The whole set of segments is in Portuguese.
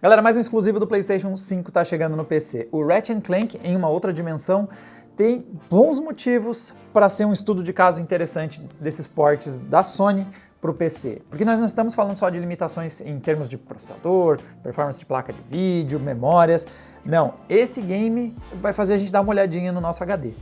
Galera, mais um exclusivo do PlayStation 5 tá chegando no PC. O Ratchet & Clank, em uma outra dimensão, tem bons motivos para ser um estudo de caso interessante desses portes da Sony para o PC. Porque nós não estamos falando só de limitações em termos de processador, performance de placa de vídeo, memórias. Não, esse game vai fazer a gente dar uma olhadinha no nosso HD.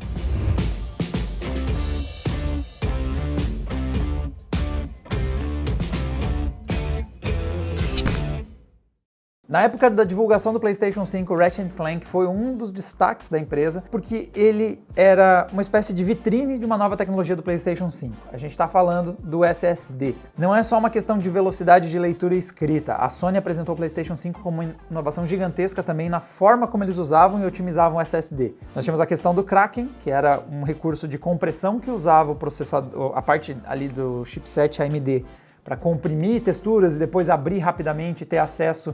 Na época da divulgação do PlayStation 5, o Ratchet & Clank foi um dos destaques da empresa, porque ele era uma espécie de vitrine de uma nova tecnologia do PlayStation 5. A gente está falando do SSD. Não é só uma questão de velocidade de leitura e escrita. A Sony apresentou o PlayStation 5 como uma inovação gigantesca também na forma como eles usavam e otimizavam o SSD. Nós tínhamos a questão do Kraken, que era um recurso de compressão que usava o processador, a parte ali do chipset AMD, para comprimir texturas e depois abrir rapidamente e ter acesso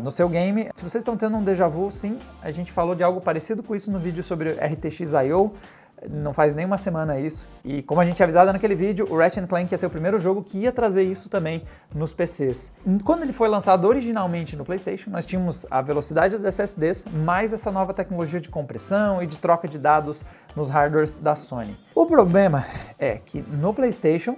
no seu game. Se vocês estão tendo um déjà vu, sim, a gente falou de algo parecido com isso no vídeo sobre RTX I/O, não faz nem uma semana isso. E como a gente tinha avisado naquele vídeo, o Ratchet & Clank ia ser o primeiro jogo que ia trazer isso também nos PCs. Quando ele foi lançado originalmente no PlayStation, nós tínhamos a velocidade dos SSDs, mais essa nova tecnologia de compressão e de troca de dados nos hardwares da Sony. O problema é que no PlayStation,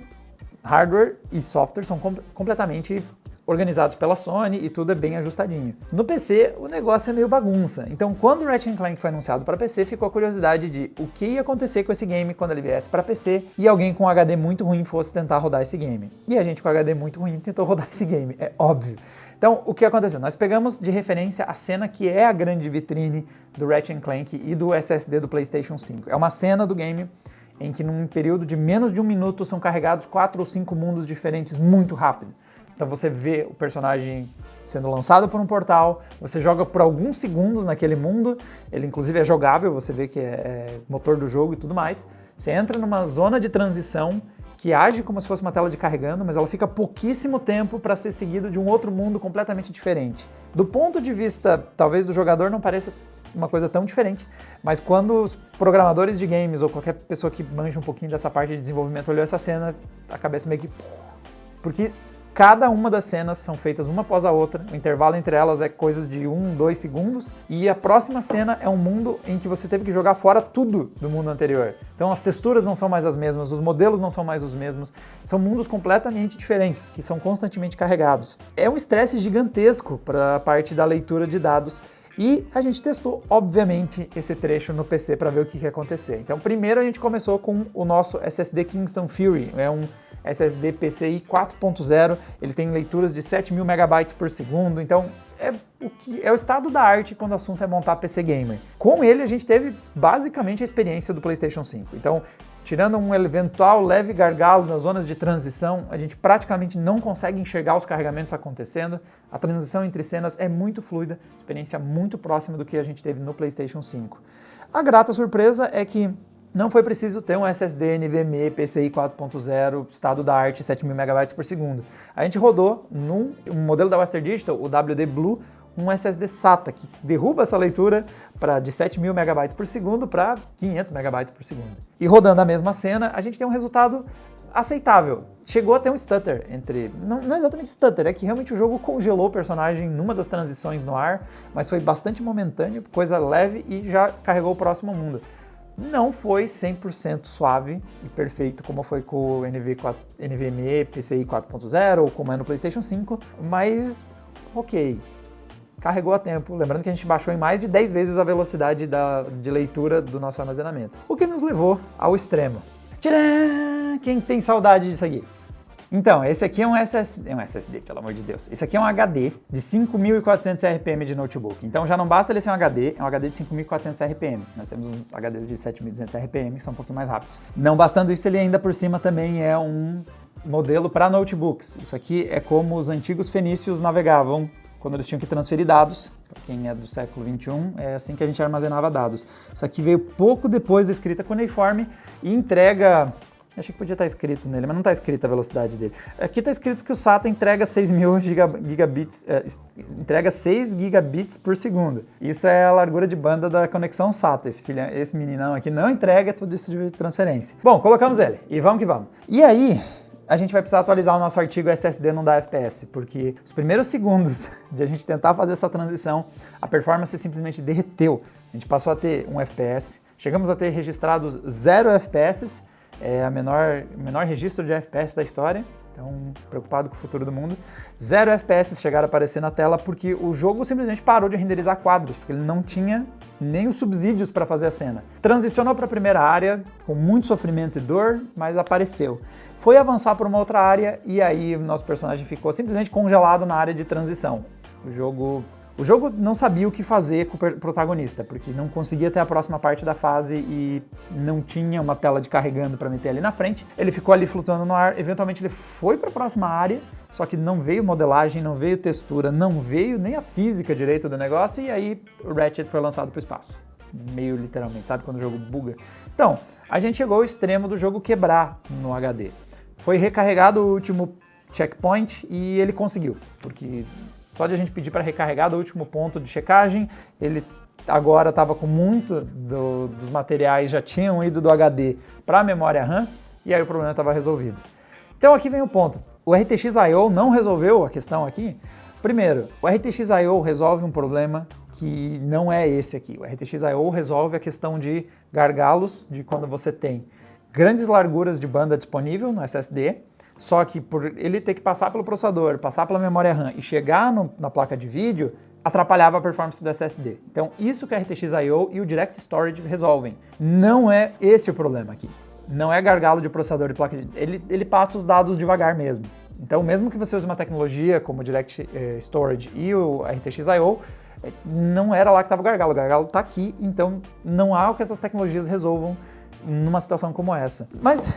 hardware e software são completamente organizados pela Sony e tudo é bem ajustadinho. No PC, o negócio é meio bagunça. Então, quando o Ratchet & Clank foi anunciado para PC, ficou a curiosidade de o que ia acontecer com esse game quando ele viesse para PC e alguém com um HD muito ruim fosse tentar rodar esse game. E a gente com HD muito ruim tentou rodar esse game, é óbvio. Então, o que aconteceu? Nós pegamos de referência a cena que é a grande vitrine do Ratchet & Clank e do SSD do PlayStation 5. É uma cena do game em que num período de menos de um minuto são carregados 4 ou 5 mundos diferentes muito rápido. Então você vê o personagem sendo lançado por um portal, você joga por alguns segundos naquele mundo, ele inclusive é jogável, você vê que é motor do jogo e tudo mais. Você entra numa zona de transição que age como se fosse uma tela de carregando, mas ela fica pouquíssimo tempo para ser seguido de um outro mundo completamente diferente. Do ponto de vista, talvez, do jogador não pareça uma coisa tão diferente, mas quando os programadores de games ou qualquer pessoa que manja um pouquinho dessa parte de desenvolvimento olhou essa cena, a cabeça meio que... Porque cada uma das cenas são feitas uma após a outra, o intervalo entre elas é coisas de 1, 2 segundos, e a próxima cena é um mundo em que você teve que jogar fora tudo do mundo anterior. Então as texturas não são mais as mesmas, os modelos não são mais os mesmos, são mundos completamente diferentes, que são constantemente carregados. É um estresse gigantesco para a parte da leitura de dados, e a gente testou, obviamente, esse trecho no PC para ver o que ia acontecer. Então primeiro a gente começou com o nosso SSD Kingston Fury, é um SSD PCI 4.0, ele tem leituras de 7.000 megabytes por segundo, então é o estado da arte quando o assunto é montar PC Gamer. Com ele a gente teve basicamente a experiência do PlayStation 5, então tirando um eventual leve gargalo nas zonas de transição, a gente praticamente não consegue enxergar os carregamentos acontecendo, a transição entre cenas é muito fluida, experiência muito próxima do que a gente teve no PlayStation 5. A grata surpresa é que não foi preciso ter um SSD NVMe PCI 4.0, estado da arte, 7.000 megabytes por segundo. A gente rodou num modelo da Western Digital, o WD Blue, um SSD SATA, que derruba essa leitura de 7.000 megabytes por segundo para 500 megabytes por segundo. E rodando a mesma cena, a gente tem um resultado aceitável. Chegou a ter um stutter não é exatamente stutter, é que realmente o jogo congelou o personagem numa das transições no ar, mas foi bastante momentâneo, coisa leve e já carregou o próximo mundo. Não foi 100% suave e perfeito como foi com o NVMe PCI 4.0 ou como é no PlayStation 5, mas ok, carregou a tempo. Lembrando que a gente baixou em mais de 10 vezes a velocidade de leitura do nosso armazenamento, o que nos levou ao extremo. Tcharam! Quem tem saudade disso aqui? Então, esse aqui é um SSD, pelo amor de Deus. Esse aqui é um HD de 5.400 RPM de notebook. Então já não basta ele ser um HD, é um HD de 5.400 RPM. Nós temos uns HDs de 7.200 RPM, que são um pouquinho mais rápidos. Não bastando isso, ele ainda por cima também é um modelo para notebooks. Isso aqui é como os antigos fenícios navegavam quando eles tinham que transferir dados. Para quem é do século XXI, é assim que a gente armazenava dados. Isso aqui veio pouco depois da escrita cuneiforme e entrega... Achei que podia estar escrito nele, mas não está escrita a velocidade dele. Aqui está escrito que o SATA entrega 6.000 gigabits, entrega 6 gigabits por segundo. Isso é a largura de banda da conexão SATA. Esse meninão aqui não entrega tudo isso de transferência. Bom, colocamos ele e vamos que vamos. E aí, a gente vai precisar atualizar o nosso artigo SSD não dá FPS, porque os primeiros segundos de a gente tentar fazer essa transição, a performance simplesmente derreteu. A gente passou a ter 1 FPS, chegamos a ter registrados 0 FPS, o menor registro de FPS da história, então preocupado com o futuro do mundo. 0 FPS chegaram a aparecer na tela porque o jogo simplesmente parou de renderizar quadros, porque ele não tinha nem os subsídios para fazer a cena. Transicionou para a primeira área, com muito sofrimento e dor, mas apareceu. Foi avançar para uma outra área e aí o nosso personagem ficou simplesmente congelado na área de transição. O jogo não sabia o que fazer com o protagonista, porque não conseguia ter a próxima parte da fase e não tinha uma tela de carregando para meter ali na frente. Ele ficou ali flutuando no ar, eventualmente ele foi para a próxima área, só que não veio modelagem, não veio textura, não veio nem a física direito do negócio, e aí o Ratchet foi lançado para o espaço. Meio literalmente, sabe quando o jogo buga? Então, a gente chegou ao extremo do jogo quebrar no HD. Foi recarregado o último checkpoint e ele conseguiu, porque só de a gente pedir para recarregar do último ponto de checagem, ele agora estava com muito dos materiais, já tinham ido do HD para a memória RAM, e aí o problema estava resolvido. Então aqui vem o ponto. O RTX I/O não resolveu a questão aqui. Primeiro, o RTX I/O resolve um problema que não é esse aqui. O RTX I/O resolve a questão de gargalos, de quando você tem grandes larguras de banda disponível no SSD, só que por ele ter que passar pelo processador, passar pela memória RAM e chegar na placa de vídeo, atrapalhava a performance do SSD. Então isso que a RTX I/O e o Direct Storage resolvem. Não é esse o problema aqui. Não é gargalo de processador e placa de vídeo. Ele passa os dados devagar mesmo. Então mesmo que você use uma tecnologia como o Direct Storage e o RTX I/O, não era lá que estava o gargalo está aqui, então não há o que essas tecnologias resolvam numa situação como essa. Mas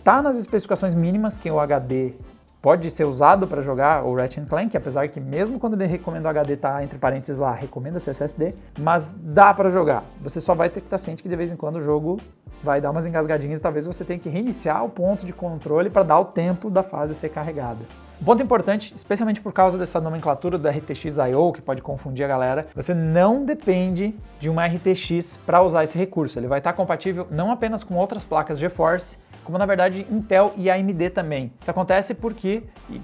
tá nas especificações mínimas que o HD pode ser usado para jogar o Ratchet & Clank, apesar que mesmo quando ele recomenda o HD, tá entre parênteses lá, recomenda-se SSD, mas dá para jogar. Você só vai ter que estar ciente que de vez em quando o jogo vai dar umas engasgadinhas e talvez você tenha que reiniciar o ponto de controle para dar o tempo da fase ser carregada. Um ponto importante, especialmente por causa dessa nomenclatura do RTX I/O, que pode confundir a galera, você não depende de uma RTX para usar esse recurso. Ele vai estar compatível não apenas com outras placas GeForce, como na verdade Intel e AMD também. Isso acontece porque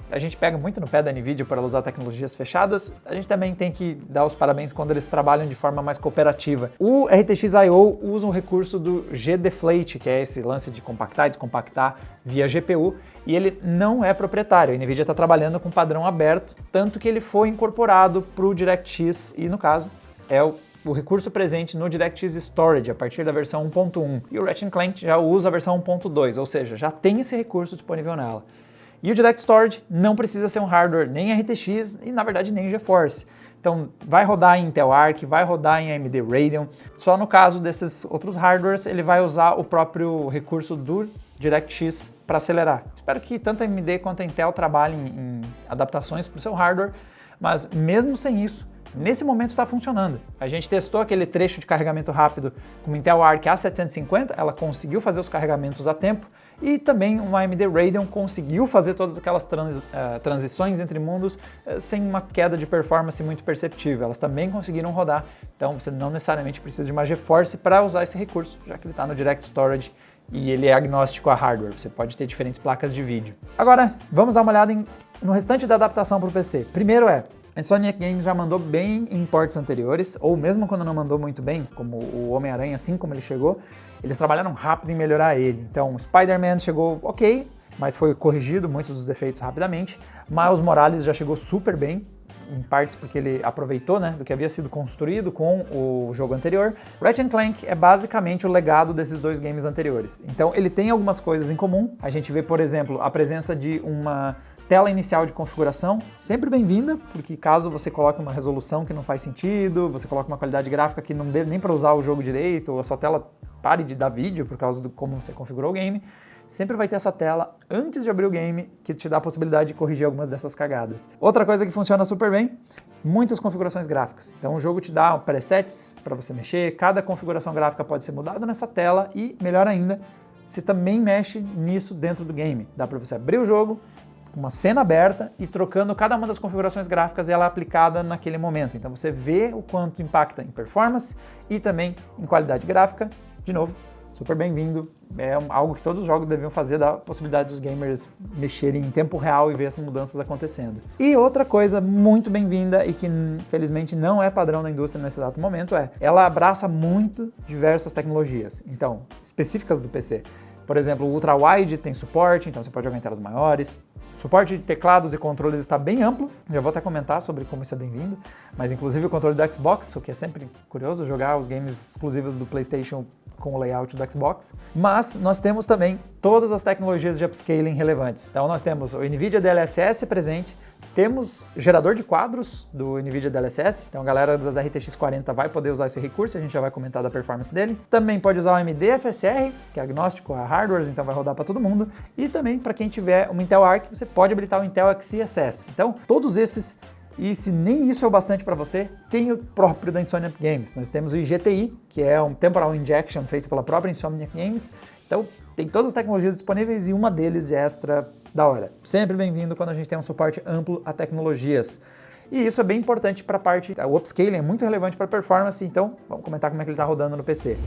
a gente pega muito no pé da NVIDIA para usar tecnologias fechadas, a gente também tem que dar os parabéns quando eles trabalham de forma mais cooperativa. O RTX I/O usa um recurso do G-Deflate, que é esse lance de compactar e descompactar via GPU, e ele não é proprietário. A NVIDIA está trabalhando com padrão aberto, tanto que ele foi incorporado para o DirectX e, no caso, é o recurso presente no DirectX Storage a partir da versão 1.1. E o Ratchet & Clank já usa a versão 1.2, ou seja, já tem esse recurso disponível nela. E o Direct Storage não precisa ser um hardware nem RTX e, na verdade, nem GeForce. Então, vai rodar em Intel Arc, vai rodar em AMD Radeon. Só no caso desses outros hardwares, ele vai usar o próprio recurso do DirectX para acelerar. Espero que tanto a AMD quanto a Intel trabalhem em adaptações para o seu hardware, mas mesmo sem isso, nesse momento está funcionando. A gente testou aquele trecho de carregamento rápido com o Intel Arc A750, ela conseguiu fazer os carregamentos a tempo, e também uma AMD Radeon conseguiu fazer todas aquelas transições entre mundos sem uma queda de performance muito perceptível. Elas também conseguiram rodar, então você não necessariamente precisa de uma GeForce para usar esse recurso, já que ele está no Direct Storage e ele é agnóstico a hardware, você pode ter diferentes placas de vídeo. Agora, vamos dar uma olhada no restante da adaptação para o PC. Primeiro a Insomniac Games já mandou bem em ports anteriores, ou mesmo quando não mandou muito bem, como o Homem-Aranha, assim como ele chegou, eles trabalharam rápido em melhorar ele. Então, o Spider-Man chegou ok, mas foi corrigido muitos dos defeitos rapidamente. Miles Morales já chegou super bem, em partes porque ele aproveitou, né, do que havia sido construído com o jogo anterior. Ratchet & Clank é basicamente o legado desses dois games anteriores. Então, ele tem algumas coisas em comum. A gente vê, por exemplo, a presença de uma tela inicial de configuração, sempre bem-vinda, porque caso você coloque uma resolução que não faz sentido, você coloque uma qualidade gráfica que não dê nem para usar o jogo direito, ou a sua tela pare de dar vídeo por causa de como você configurou o game, sempre vai ter essa tela antes de abrir o game que te dá a possibilidade de corrigir algumas dessas cagadas. Outra coisa que funciona super bem, muitas configurações gráficas. Então o jogo te dá presets para você mexer, cada configuração gráfica pode ser mudada nessa tela e, melhor ainda, você também mexe nisso dentro do game. Dá para você abrir o jogo, uma cena aberta e trocando cada uma das configurações gráficas e ela aplicada naquele momento. Então você vê o quanto impacta em performance e também em qualidade gráfica. De novo, super bem-vindo. É algo que todos os jogos deviam fazer, dar a possibilidade dos gamers mexerem em tempo real e ver essas mudanças acontecendo. E outra coisa muito bem-vinda e que infelizmente não é padrão na indústria nesse exato momento ela abraça muito diversas tecnologias, então, específicas do PC. Por exemplo, o Ultra Wide tem suporte, então você pode jogar em telas maiores. O suporte de teclados e controles está bem amplo, já vou até comentar sobre como isso é bem-vindo, mas inclusive o controle do Xbox, o que é sempre curioso, jogar os games exclusivos do PlayStation com o layout do Xbox. Mas nós temos também todas as tecnologias de upscaling relevantes. Então nós temos o NVIDIA DLSS presente, temos gerador de quadros do NVIDIA DLSS, então a galera das RTX 40 vai poder usar esse recurso, a gente já vai comentar da performance dele. Também pode usar o AMD FSR, que é agnóstico a hardwares, então vai rodar para todo mundo. E também para quem tiver uma Intel Arc, você pode habilitar o Intel XeSS. Então todos esses, e se nem isso é o bastante para você, tem o próprio da Insomniac Games. Nós temos o IGTI, que é um Temporal Injection feito pela própria Insomniac Games. Então tem todas as tecnologias disponíveis e uma deles é extra da hora. Sempre bem-vindo quando a gente tem um suporte amplo a tecnologias. E isso é bem importante para a parte, o upscaling é muito relevante para a performance, então vamos comentar como é que ele está rodando no PC.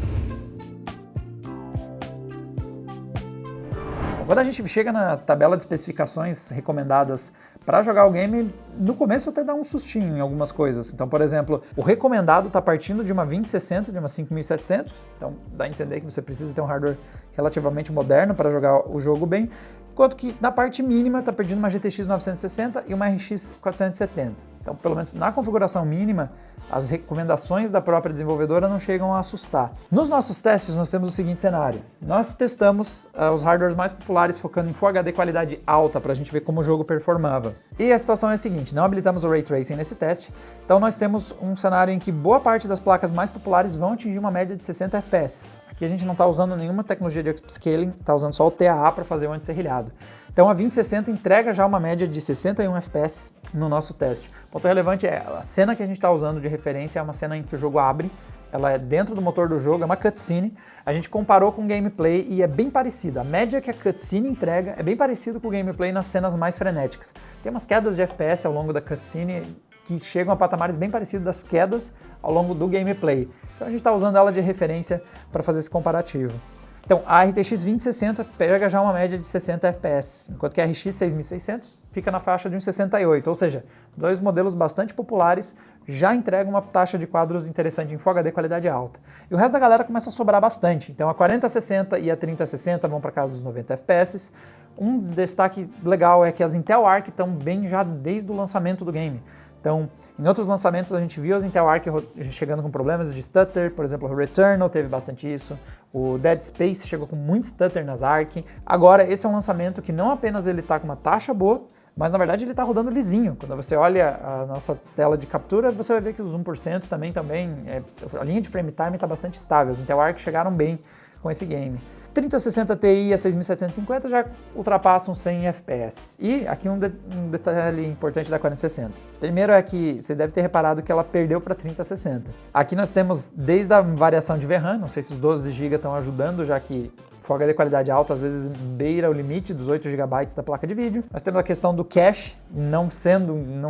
Quando a gente chega na tabela de especificações recomendadas para jogar o game, no começo até dá um sustinho em algumas coisas. Então, por exemplo, o recomendado está partindo de uma 2060, de uma 5700, então dá a entender que você precisa ter um hardware relativamente moderno para jogar o jogo bem, enquanto que na parte mínima está pedindo uma GTX 960 e uma RX 470. Então, pelo menos na configuração mínima, as recomendações da própria desenvolvedora não chegam a assustar. Nos nossos testes, nós temos o seguinte cenário. Nós testamos os hardwares mais populares focando em Full HD qualidade alta para a gente ver como o jogo performava. E a situação é a seguinte, não habilitamos o Ray Tracing nesse teste, então nós temos um cenário em que boa parte das placas mais populares vão atingir uma média de 60 FPS. Aqui a gente não está usando nenhuma tecnologia de upscaling, está usando só o TAA para fazer o anti-serrilhado. Então a 2060 entrega já uma média de 61 FPS no nosso teste. O ponto relevante é a cena que a gente está usando de referência é uma cena em que o jogo abre, ela é dentro do motor do jogo, é uma cutscene. A gente comparou com o gameplay e é bem parecida. A média que a cutscene entrega é bem parecido com o gameplay nas cenas mais frenéticas. Tem umas quedas de FPS ao longo da cutscene que chegam a patamares bem parecidos das quedas ao longo do gameplay. Então a gente está usando ela de referência para fazer esse comparativo. Então, a RTX 2060 pega já uma média de 60 FPS, enquanto que a RX 6600 fica na faixa de uns 68, ou seja, dois modelos bastante populares já entregam uma taxa de quadros interessante em Full HD qualidade alta. E o resto da galera começa a sobrar bastante, então a 4060 e a 3060 vão para casa dos 90 FPS. Um destaque legal é que as Intel Arc estão bem já desde o lançamento do game. Então, em outros lançamentos a gente viu as Intel Arc chegando com problemas de stutter, por exemplo, o Returnal teve bastante isso, o Dead Space chegou com muito stutter nas Arc. Agora, esse é um lançamento que não apenas ele está com uma taxa boa, mas na verdade ele está rodando lisinho. Quando você olha a nossa tela de captura, você vai ver que os 1% também a linha de frame time está bastante estável. As Intel Arc chegaram bem com esse game. 3060 Ti e a 6750 já ultrapassam 100 FPS. E aqui um detalhe importante da 4060. Primeiro é que você deve ter reparado que ela perdeu para 3060. Aqui nós temos desde a variação de VRAM, não sei se os 12 GB estão ajudando, já que Full HD qualidade alta às vezes beira o limite dos 8 GB da placa de vídeo. Nós temos a questão do cache, não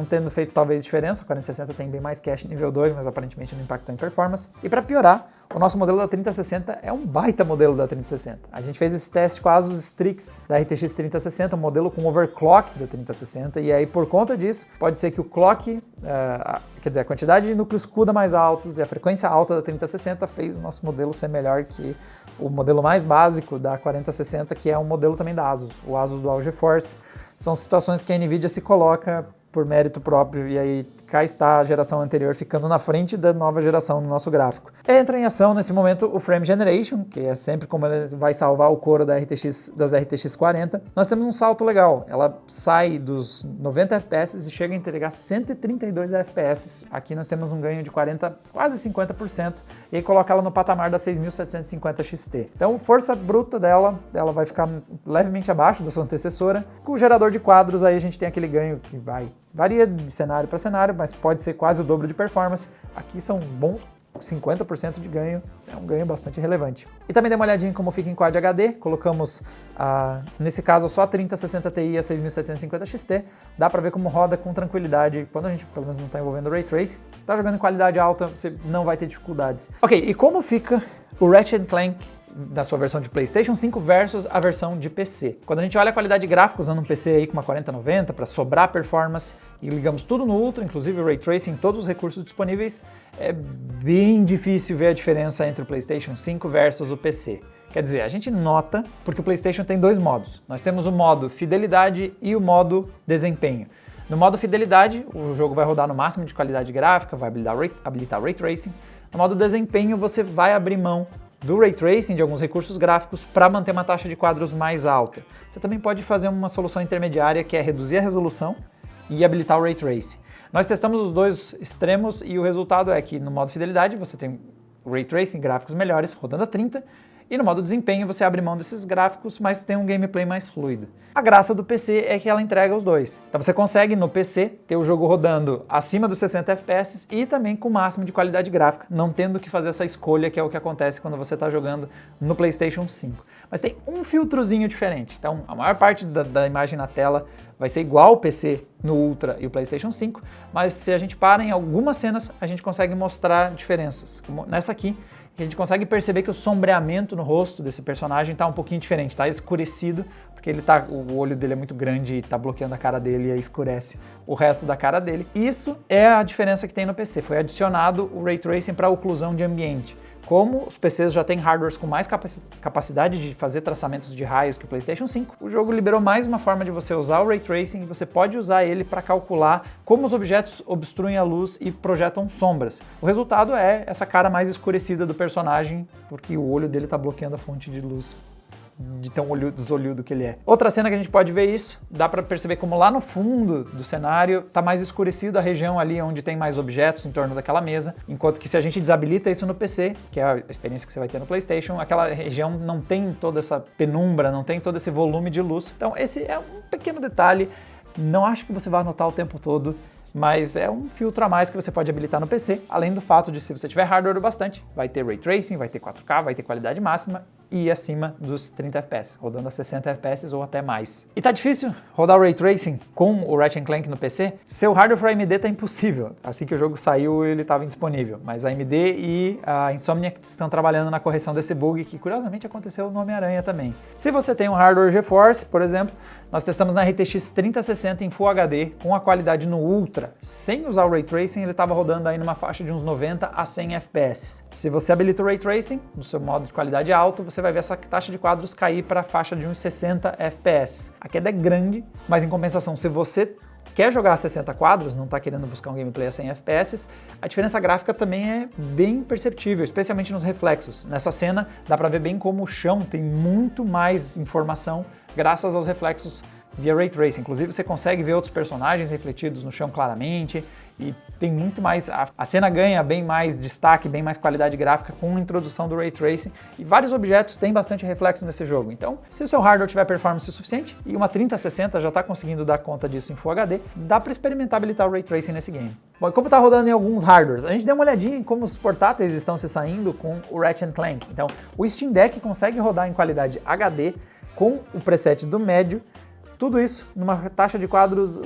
tendo feito talvez diferença. A 4060 tem bem mais cache nível 2, mas aparentemente não impactou em performance. E para piorar, o nosso modelo da 3060 é um baita modelo da 3060. A gente fez esse teste com a Asus Strix da RTX 3060, um modelo com overclock da 3060, e aí por conta disso, pode ser que o clock, quer dizer, a quantidade de núcleos CUDA mais altos e a frequência alta da 3060 fez o nosso modelo ser melhor que o modelo mais básico da 4060, que é um modelo também da Asus, o Asus Dual GeForce. São situações que a NVIDIA se coloca por mérito próprio, e aí cá está a geração anterior ficando na frente da nova geração no nosso gráfico. Entra em ação nesse momento o Frame Generation, que é sempre como ele vai salvar o couro das RTX 40. Nós temos um salto legal, ela sai dos 90 FPS e chega a entregar 132 FPS. Aqui nós temos um ganho de 40, quase 50%, e aí coloca ela no patamar da 6750 XT. Então, força bruta dela vai ficar levemente abaixo da sua antecessora. Com o gerador de quadros aí a gente tem aquele ganho que varia de cenário para cenário, mas pode ser quase o dobro de performance. Aqui são bons 50% de ganho, é um ganho bastante relevante. E também dê uma olhadinha em como fica em Quad HD, colocamos, nesse caso, só a 3060 Ti e a 6750 XT, dá para ver como roda com tranquilidade, quando a gente pelo menos não está envolvendo Ray Trace, está jogando em qualidade alta, você não vai ter dificuldades. Ok, e como fica o Ratchet & Clank da sua versão de PlayStation 5 versus a versão de PC. Quando a gente olha a qualidade gráfica usando um PC aí com uma 4090 para sobrar performance e ligamos tudo no Ultra, inclusive o Ray Tracing, todos os recursos disponíveis, é bem difícil ver a diferença entre o PlayStation 5 versus o PC. Quer dizer, a gente nota porque o PlayStation tem dois modos. Nós temos o modo fidelidade e o modo desempenho. No modo fidelidade, o jogo vai rodar no máximo de qualidade gráfica, vai habilitar Ray Tracing. No modo desempenho, você vai abrir mão do Ray Tracing, de alguns recursos gráficos, para manter uma taxa de quadros mais alta. Você também pode fazer uma solução intermediária, que é reduzir a resolução e habilitar o Ray Tracing. Nós testamos os dois extremos e o resultado é que no modo fidelidade você tem o Ray Tracing, gráficos melhores, rodando a 30, e no modo desempenho você abre mão desses gráficos, mas tem um gameplay mais fluido. A graça do PC é que ela entrega os dois. Então você consegue no PC ter o jogo rodando acima dos 60 FPS e também com o máximo de qualidade gráfica, não tendo que fazer essa escolha que é o que acontece quando você está jogando no PlayStation 5. Mas tem um filtrozinho diferente. Então a maior parte da imagem na tela vai ser igual ao PC no Ultra e o PlayStation 5, mas se a gente para em algumas cenas, a gente consegue mostrar diferenças. Como nessa aqui, a gente consegue perceber que o sombreamento no rosto desse personagem está um pouquinho diferente, está escurecido, porque o olho dele é muito grande e está bloqueando a cara dele e aí escurece o resto da cara dele. Isso é a diferença que tem no PC, foi adicionado o Ray Tracing para a oclusão de ambiente. Como os PCs já têm hardwares com mais capacidade de fazer traçamentos de raios que o PlayStation 5, o jogo liberou mais uma forma de você usar o Ray Tracing e você pode usar ele para calcular como os objetos obstruem a luz e projetam sombras. O resultado é essa cara mais escurecida do personagem, porque o olho dele está bloqueando a fonte de luz de tão desolhudo que ele é. Outra cena que a gente pode ver isso, dá para perceber como lá no fundo do cenário tá mais escurecido a região ali onde tem mais objetos em torno daquela mesa, enquanto que se a gente desabilita isso no PC, que é a experiência que você vai ter no PlayStation, aquela região não tem toda essa penumbra, não tem todo esse volume de luz. Então esse é um pequeno detalhe, não acho que você vai notar o tempo todo, mas é um filtro a mais que você pode habilitar no PC, além do fato de, se você tiver hardware o bastante, vai ter Ray Tracing, vai ter 4K, vai ter qualidade máxima e acima dos 30 FPS, rodando a 60 FPS ou até mais. E tá difícil rodar o Ray Tracing com o Ratchet & Clank no PC? Se seu hardware for AMD, tá impossível. Assim que o jogo saiu, ele estava indisponível. Mas a AMD e a Insomniac estão trabalhando na correção desse bug, que curiosamente aconteceu no Homem-Aranha também. Se você tem um hardware GeForce, por exemplo, nós testamos na RTX 3060 em Full HD, com a qualidade no Ultra. Sem usar o Ray Tracing, ele estava rodando aí numa faixa de uns 90 a 100 FPS. Se você habilita o Ray Tracing, no seu modo de qualidade alto, você vai ver essa taxa de quadros cair para a faixa de uns 60 FPS. A queda é grande, mas em compensação, se você quer jogar a 60 quadros, não está querendo buscar um gameplay a 100 FPS, a diferença gráfica também é bem perceptível, especialmente nos reflexos. Nessa cena, dá para ver bem como o chão tem muito mais informação graças aos reflexos via Ray Tracing. Inclusive, você consegue ver outros personagens refletidos no chão claramente e tem muito mais... A cena ganha bem mais destaque, bem mais qualidade gráfica com a introdução do Ray Tracing e vários objetos têm bastante reflexo nesse jogo. Então, se o seu hardware tiver performance suficiente e uma 3060 já está conseguindo dar conta disso em Full HD, dá para experimentar habilitar o Ray Tracing nesse game. Bom, e como está rodando em alguns hardwares, a gente deu uma olhadinha em como os portáteis estão se saindo com o Ratchet & Clank. Então, o Steam Deck consegue rodar em qualidade HD com o preset do médio, tudo isso numa taxa de quadros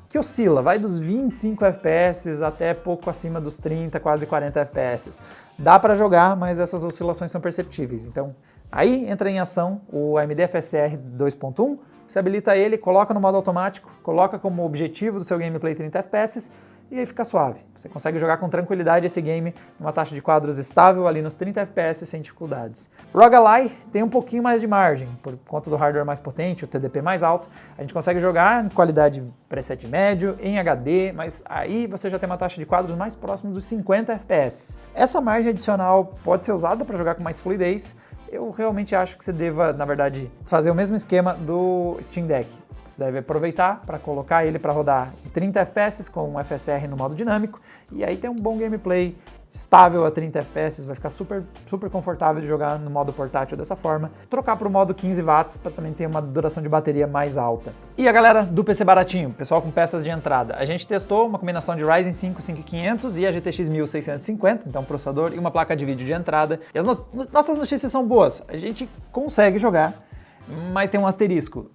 que oscila, vai dos 25 FPS até pouco acima dos 30, quase 40 FPS. Dá para jogar, mas essas oscilações são perceptíveis. Então, aí entra em ação o AMD FSR 2.1, você habilita ele, coloca no modo automático, coloca como objetivo do seu gameplay 30 FPS e aí fica suave. Você consegue jogar com tranquilidade esse game numa taxa de quadros estável ali nos 30 FPS sem dificuldades. ROG Ally tem um pouquinho mais de margem, por conta do hardware mais potente, o TDP mais alto. A gente consegue jogar em qualidade preset médio, em HD, mas aí você já tem uma taxa de quadros mais próximo dos 50 FPS. Essa margem adicional pode ser usada para jogar com mais fluidez. Eu realmente acho que você deva, na verdade, fazer o mesmo esquema do Steam Deck. Você deve aproveitar para colocar ele para rodar em 30 FPS com um FSR no modo dinâmico e aí tem um bom gameplay estável a 30 FPS, vai ficar super confortável de jogar no modo portátil dessa forma. Trocar para o modo 15 watts para também ter uma duração de bateria mais alta. E a galera do PC baratinho, pessoal com peças de entrada. A gente testou uma combinação de Ryzen 5 5500 e a GTX 1650, então um processador e uma placa de vídeo de entrada. E as nossas notícias são boas, a gente consegue jogar, mas tem um asterisco.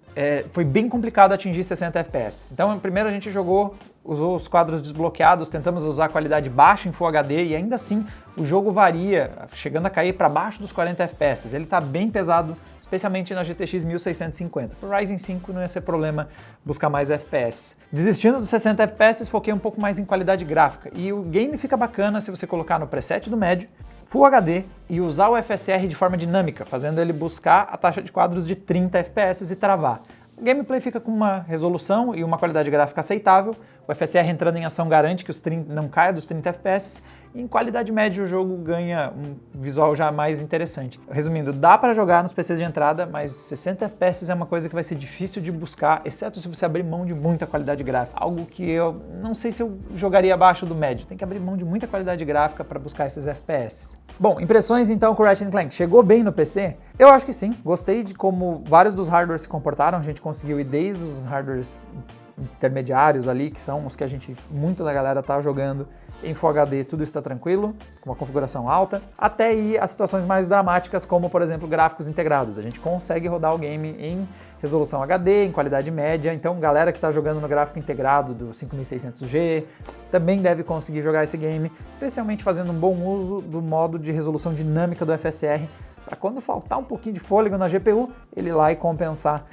Foi bem complicado atingir 60 FPS. Então, primeiro a gente jogou usou os quadros desbloqueados, tentamos usar qualidade baixa em Full HD e ainda assim o jogo varia, chegando a cair para baixo dos 40 FPS. Ele está bem pesado, especialmente na GTX 1650. Para o Ryzen 5 não ia ser problema buscar mais FPS. Desistindo dos 60 FPS, foquei um pouco mais em qualidade gráfica. E o game fica bacana se você colocar no preset do médio, Full HD e usar o FSR de forma dinâmica, fazendo ele buscar a taxa de quadros de 30 FPS e travar. O gameplay fica com uma resolução e uma qualidade gráfica aceitável, o FSR entrando em ação garante que os 30 não caia dos 30 FPS, e em qualidade média o jogo ganha um visual já mais interessante. Resumindo, dá para jogar nos PCs de entrada, mas 60 FPS é uma coisa que vai ser difícil de buscar, exceto se você abrir mão de muita qualidade gráfica, algo que eu não sei se eu jogaria abaixo do médio, tem que abrir mão de muita qualidade gráfica para buscar esses FPS. Bom, impressões então com o Ratchet & Clank. Chegou bem no PC? Eu acho que sim. Gostei de como vários dos hardwares se comportaram. A gente conseguiu ir desde os hardwares intermediários ali, que são os que muita da galera tá jogando em Full HD, tudo está tranquilo, com uma configuração alta, até ir a situações mais dramáticas, como por exemplo gráficos integrados. A gente consegue rodar o game em resolução HD, em qualidade média, então galera que está jogando no gráfico integrado do 5600G também deve conseguir jogar esse game, especialmente fazendo um bom uso do modo de resolução dinâmica do FSR, para quando faltar um pouquinho de fôlego na GPU, ele ir lá e compensar,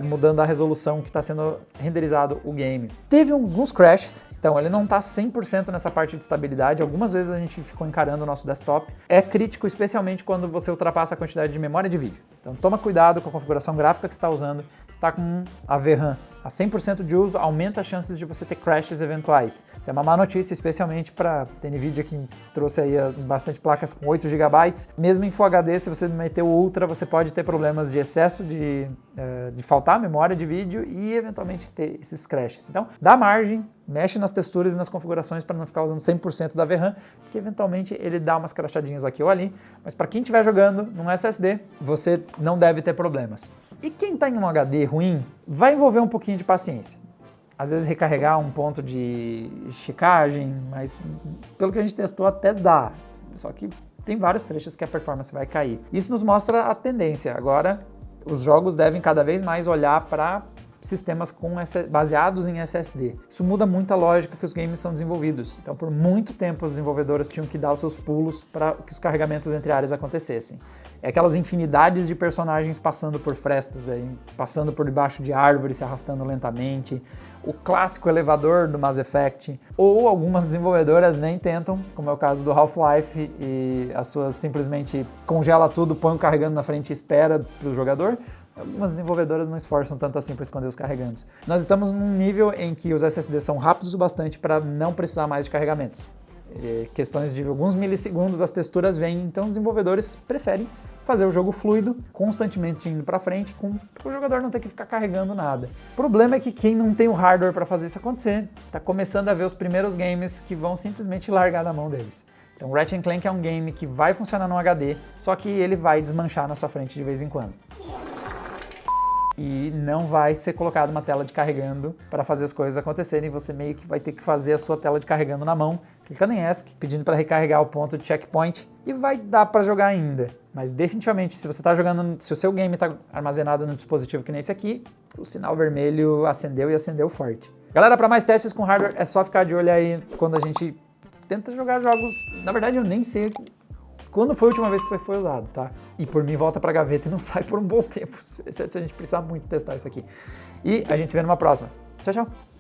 mudando a resolução que está sendo renderizado o game. Teve alguns crashes, então ele não está 100% nessa parte de estabilidade, algumas vezes a gente ficou encarando o nosso desktop. É crítico, especialmente quando você ultrapassa a quantidade de memória de vídeo. Então toma cuidado com a configuração gráfica que você está usando, está com a VRAM a 100% de uso, aumenta as chances de você ter crashes eventuais. Isso é uma má notícia, especialmente para a NVIDIA, que trouxe aí bastante placas com 8 GB. Mesmo em Full HD, se você meter o Ultra, você pode ter problemas de excesso de faltar memória de vídeo e eventualmente ter esses crashes. Então, dá margem, mexe nas texturas e nas configurações para não ficar usando 100% da VRAM, porque eventualmente ele dá umas crashadinhas aqui ou ali, mas para quem estiver jogando num SSD, você não deve ter problemas. E quem está em um HD ruim, vai envolver um pouquinho de paciência. Às vezes recarregar um ponto de checagem, mas pelo que a gente testou até dá, só que tem vários trechos que a performance vai cair. Isso nos mostra a tendência. Agora, os jogos devem cada vez mais olhar para sistemas baseados em SSD. Isso muda muito a lógica que os games são desenvolvidos. Então, por muito tempo, os desenvolvedores tinham que dar os seus pulos para que os carregamentos entre áreas acontecessem. É aquelas infinidades de personagens passando por frestas, passando por debaixo de árvores, se arrastando lentamente, o clássico elevador do Mass Effect, ou algumas desenvolvedoras nem tentam, como é o caso do Half-Life, e as suas simplesmente congela tudo, põe o carregando na frente e espera para o jogador. Algumas desenvolvedoras não esforçam tanto assim para esconder os carregandos. Nós estamos num nível em que os SSDs são rápidos o bastante para não precisar mais de carregamentos. Questões de alguns milissegundos as texturas vêm, então os desenvolvedores preferem fazer o jogo fluido, constantemente indo para frente, para o jogador não ter que ficar carregando nada. O problema é que quem não tem o hardware para fazer isso acontecer, está começando a ver os primeiros games que vão simplesmente largar da mão deles. Então Ratchet & Clank é um game que vai funcionar no HD, só que ele vai desmanchar na sua frente de vez em quando. E não vai ser colocado uma tela de carregando para fazer as coisas acontecerem. Você meio que vai ter que fazer a sua tela de carregando na mão, clicando em ESC, pedindo para recarregar o ponto de checkpoint, e vai dar para jogar ainda. Mas definitivamente, se você está jogando, se o seu game está armazenado no dispositivo que nem esse aqui, o sinal vermelho acendeu e acendeu forte. Galera, para mais testes com hardware, é só ficar de olho aí quando a gente tenta jogar jogos. Na verdade, eu nem sei quando foi a última vez que isso aqui foi usado, tá? E por mim volta pra gaveta e não sai por um bom tempo, exceto se a gente precisar muito testar isso aqui. E a gente se vê numa próxima. Tchau, tchau!